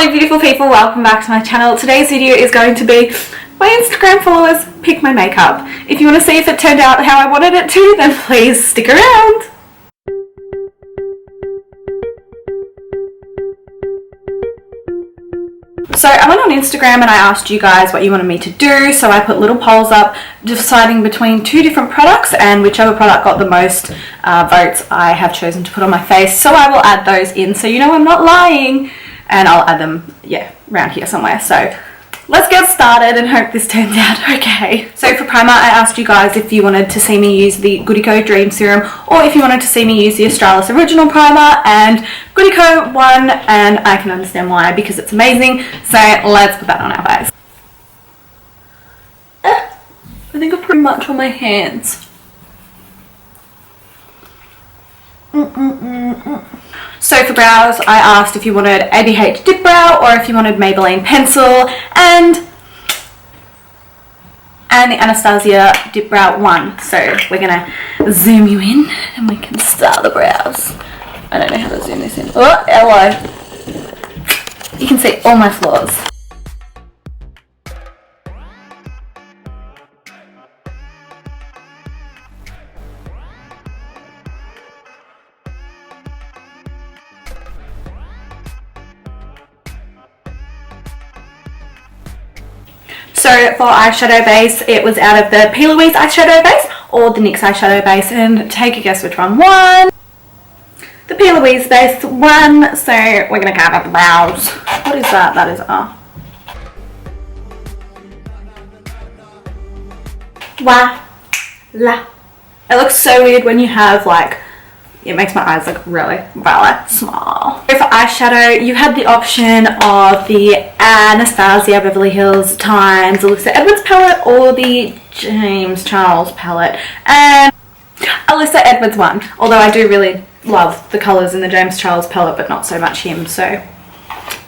Hello beautiful people, welcome back to my channel. Today's video is going to be my Instagram followers pick my makeup. If you want to see if it turned out how I wanted it to, then please stick around. So I went on Instagram and I asked you guys what you wanted me to do, so I put little polls up deciding between two different products, and whichever product got the most votes I have chosen to put on my face. So I will add those in so you know I'm not lying, and I'll add them, yeah, around here somewhere. So let's get started and hope this turns out okay. So for primer, I asked you guys if you wanted to see me use the Goodico Dream Serum or if you wanted to see me use the Australis Original Primer, and Goodico won, and I can understand why because it's amazing. So let's put that on our face. I think I'm pretty much on my hands. So for brows, I asked if you wanted ABH Dip Brow or if you wanted Maybelline Pencil, and the Anastasia Dip Brow won. So we're gonna zoom you in and we can start the brows. I don't know how to zoom this in. Oh, hello. You can see all my flaws. So for eyeshadow base, it was out of the P. Louise eyeshadow base or the NYX eyeshadow base, and take a guess which one won. The P. Louise base won, so we're going to carve out the brows. What is that? That is voila. It looks so weird when you have like, it makes my eyes look really small. So for eyeshadow, you had the option of the Anastasia Beverly Hills times Alyssa Edwards palette or the James Charles palette, and Alyssa Edwards won, although I do really love the colours in the James Charles palette but not so much him, so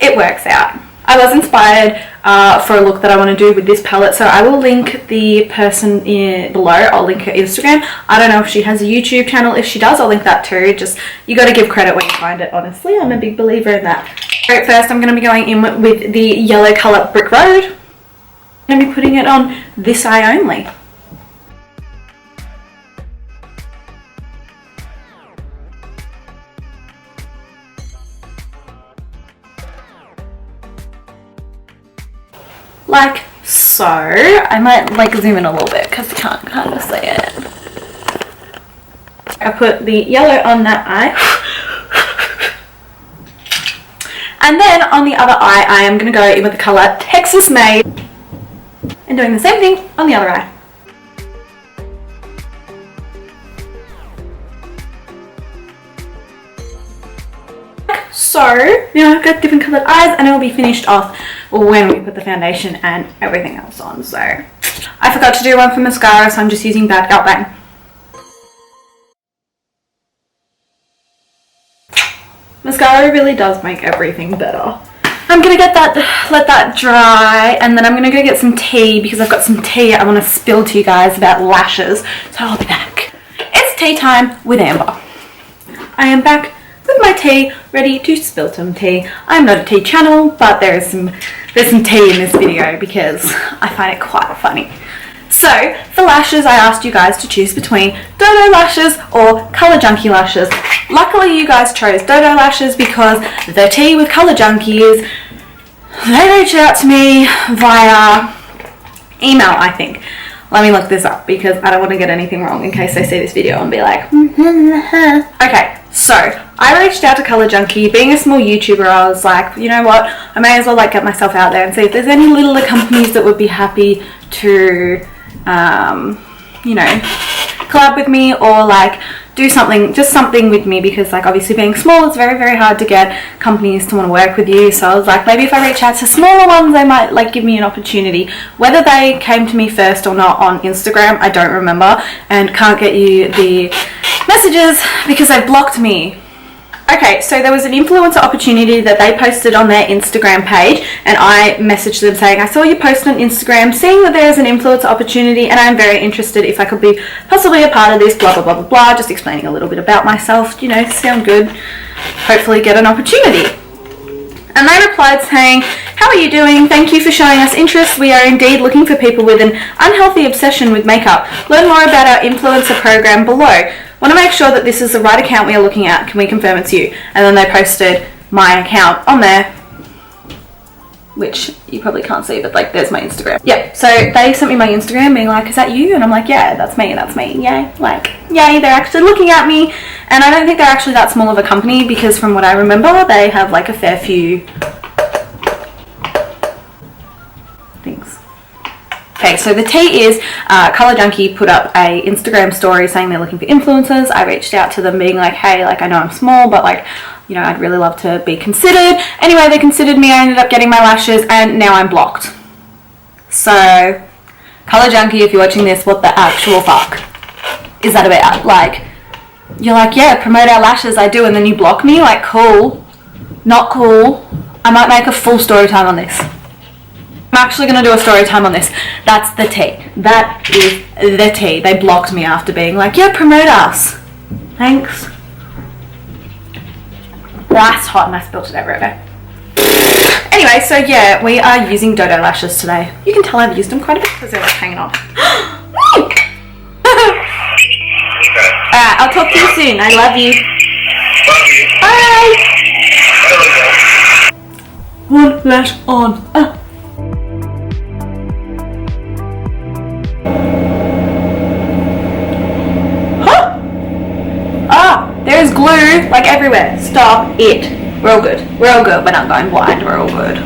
it works out. I was inspired for a look that I want to do with this palette, so I will link the person below. I'll link her Instagram. I don't know if she has a YouTube channel. If she does, I'll link that too. Just, you got to give credit when you find it, honestly. I'm a big believer in that. So first I'm going to be going in with the yellow colour Brick Road. I'm going to be putting it on this eye only. Like so. I might like zoom in a little bit because I can't kind of see it. I put the yellow on that eye. And then on the other eye, I am going to go in with the colour Texas Made and doing the same thing on the other eye. So now I've got different coloured eyes and it will be finished off when we put the foundation and everything else on. So I forgot to do one for mascara, so I'm just using Bad Gal Bang. Mascara really does make everything better. I'm gonna let that dry, and then I'm gonna go get some tea because I've got some tea I want to spill to you guys about lashes. So I'll be back. It's tea time with Amber. I am back with my tea, ready to spill some tea. I'm not a tea channel, but there's some tea in this video because I find it quite funny. So for lashes, I asked you guys to choose between Dodo lashes or Colourjunkie lashes. Luckily you guys chose Dodo lashes because the tea with Colourjunkie is they reached out to me via email, I think. Let me look this up because I don't want to get anything wrong in case they see this video and be like, okay. So I reached out to Colourjunkie. Being a small YouTuber, I was like, you know what, I may as well like get myself out there and see if there's any littler companies that would be happy to you know, collab with me or like do something, just something with me, because like obviously being small, it's very hard to get companies to want to work with you. So I was like, maybe if I reach out to smaller ones, they might like give me an opportunity. Whether they came to me first or not on Instagram, I don't remember, and can't get you the messages because they blocked me. Okay, so there was an influencer opportunity that they posted on their Instagram page, and I messaged them saying, I saw you post on Instagram, seeing that there is an influencer opportunity and I'm very interested if I could be possibly a part of this, blah blah blah blah blah, just explaining a little bit about myself, you know, sound good, hopefully get an opportunity. And they replied saying, "How are you doing? Thank you for showing us interest. We are indeed looking for people with an unhealthy obsession with makeup. Learn more about our influencer program below. Want to make sure that this is the right account we are looking at. Can we confirm it's you?" And then they posted my account on there, which you probably can't see, but like there's my Instagram. Yeah, so they sent me my Instagram being like, "Is that you?" And I'm like, "Yeah, that's me, yay." Like, yay, they're actually looking at me. And I don't think they're actually that small of a company, because from what I remember, they have like a fair few things. Okay, so the tea is Colourjunkie put up a Instagram story saying they're looking for influencers. I reached out to them being like, "Hey, like I know I'm small, but like, you know, I'd really love to be considered." Anyway, they considered me. I ended up getting my lashes and now I'm blocked. So, Colourjunkie, if you're watching this, what the actual fuck is that about? Like, you're like, "Yeah, promote our lashes." I do, and then you block me? Like, cool. Not cool. I might make a full story time on this. I'm actually going to do a story time on this. That's the tea. That is the tea. They blocked me after being like, "Yeah, promote us." Thanks. That's hot and I spilled it everywhere. Anyway, so yeah, we are using Dodo lashes today. You can tell I've used them quite a bit because they're like hanging off. Alright, I'll talk to you soon. I love you. Bye. One lash on. There's glue like everywhere. Stop it. We're all good. We're all good. We're not going blind. We're all good.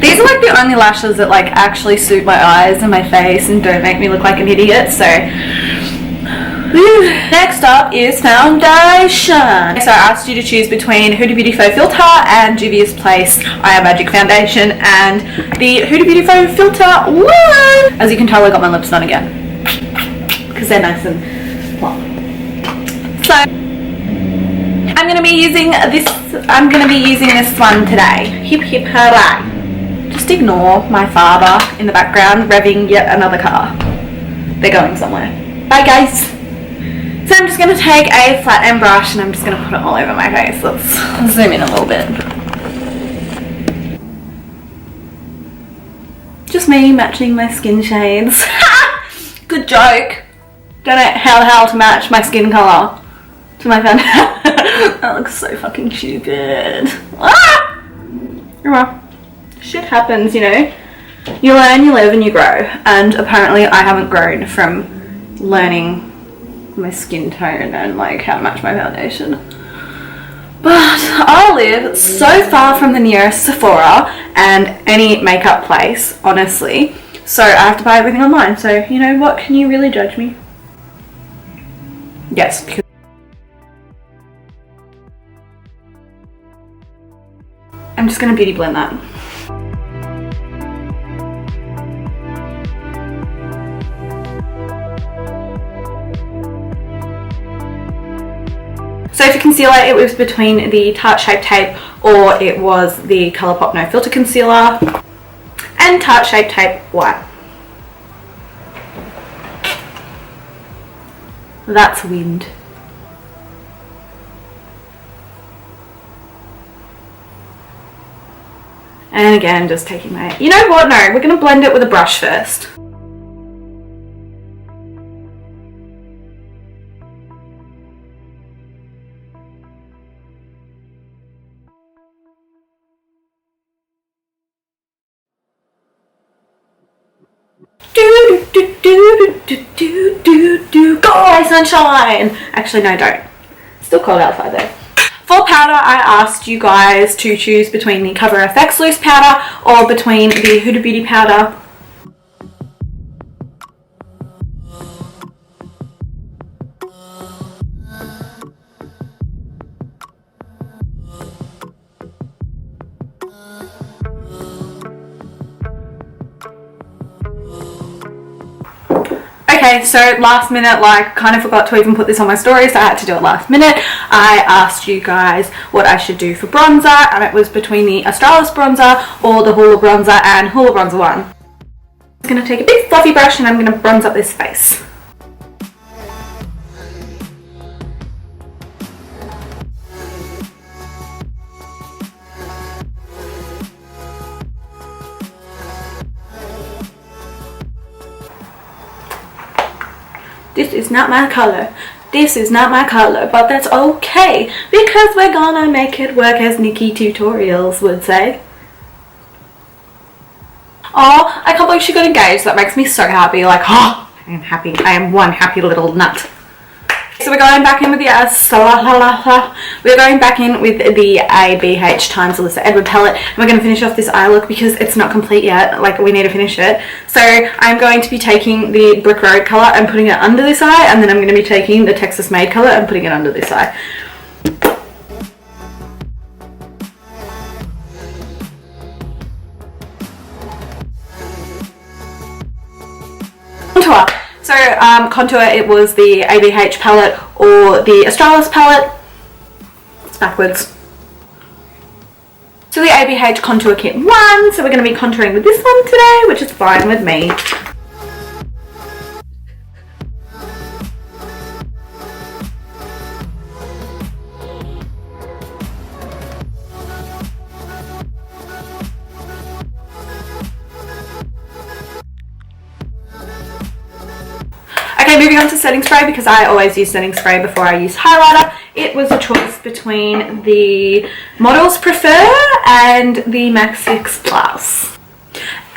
These are like the only lashes that like actually suit my eyes and my face and don't make me look like an idiot. So next up is foundation. So I asked you to choose between Huda Beauty Faux Filter and Juvia's Place I Am Magic Foundation, and the Huda Beauty Faux Filter won! As you can tell, I got my lips done again because they're nice and plump. So I'm gonna be using this one today. Hip hip hooray. Just ignore my father in the background revving yet another car. They're going somewhere. Bye guys. So I'm just gonna take a flat end brush and I'm just gonna put it all over my face. Let's zoom in a little bit. Just me matching my skin shades. Good joke. Don't know how to match my skin colour to my foundation. That looks so fucking stupid. Ah! Well, shit happens, you know. You learn, you live, and you grow. And apparently I haven't grown from learning my skin tone and like how to match my foundation. But I live so far from the nearest Sephora and any makeup place, honestly. So I have to buy everything online. So you know what? Can you really judge me? Yes, because I'm just going to beauty blend that. So for concealer, it was between the Tarte Shape Tape or it was the Colourpop No Filter Concealer and Tarte Shape Tape White. That's wind. And again, just taking my... You know what? No, we're going to blend it with a brush first. Go away, sunshine! Actually, no, don't. Still cold outside though. For powder, I asked you guys to choose between the Cover FX loose powder or between the Huda Beauty powder. Okay, so last minute, like, kind of forgot to even put this on my story, so I had to do it last minute. I asked you guys what I should do for bronzer, and it was between the Australis bronzer or the Hoola bronzer and Hoola bronzer one. I'm going to take a big fluffy brush and I'm going to bronze up this face. This is not my color. This is not my color, but that's okay because we're gonna make it work, as Nikki Tutorials would say. Oh, I can't believe she got engaged. That makes me so happy. Like, oh, I am happy. I am one happy little nut. So we're going back in with the we're going back in with the ABH times Alyssa Edward palette, and we're going to finish off this eye look because it's not complete yet. Like, we need to finish it. So I'm going to be taking the Brick Road colour and putting it under this eye, and then I'm going to be taking the Texas Made colour and putting it under this eye. Contour. So contour, it was the ABH palette or the Australis palette. It's backwards. So the ABH contour kit 1, so we're going to be contouring with this one today, which is fine with me. Okay, moving on to setting spray, because I always use setting spray before I use highlighter. It was a choice between the Models Prefer and the MAC Fix Plus.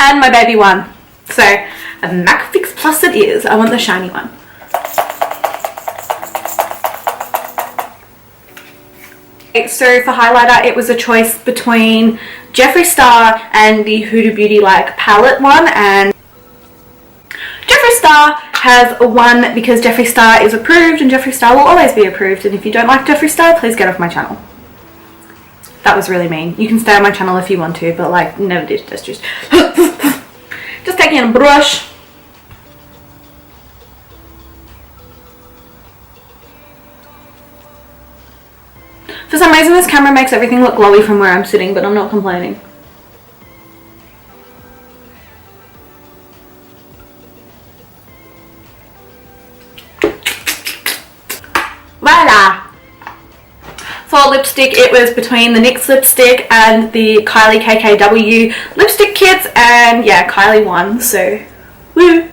And my baby one. So, a MAC Fix Plus it is. I want the shiny one. Okay, so for highlighter, it was a choice between Jeffree Star and the Huda Beauty like palette one, and Jeffree Star has one because Jeffree Star is approved, and Jeffree Star will always be approved, and if you don't like Jeffree Star, please get off my channel. That was really mean. You can stay on my channel if you want to, but like, never did just just taking a brush. For some reason this camera makes everything look glowy from where I'm sitting, but I'm not complaining. Voila! For lipstick, it was between the NYX lipstick and the Kylie KKW lipstick kits, and yeah, Kylie won, so woo!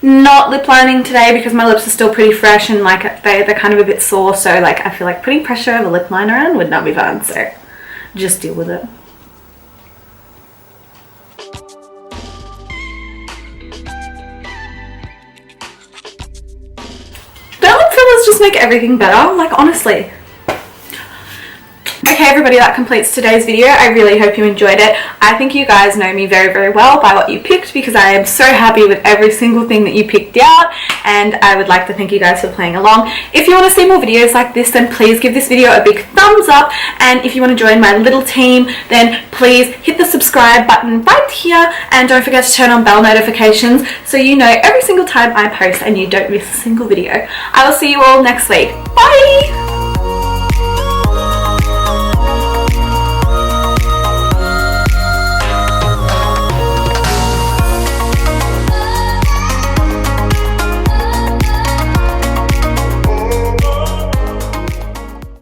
Not lip lining today because my lips are still pretty fresh and like they're kind of a bit sore, so like I feel like putting pressure of a lip liner on would not be fun, so just deal with it. Don't lip fillers just make everything better? Like, honestly. Okay everybody, that completes today's video. I really hope you enjoyed it. I think you guys know me very, very well by what you picked, because I am so happy with every single thing that you picked out, and I would like to thank you guys for playing along. If you want to see more videos like this, then please give this video a big thumbs up, and if you want to join my little team, then please hit the subscribe button right here, and don't forget to turn on bell notifications so you know every single time I post and you don't miss a single video. I will see you all next week. Bye!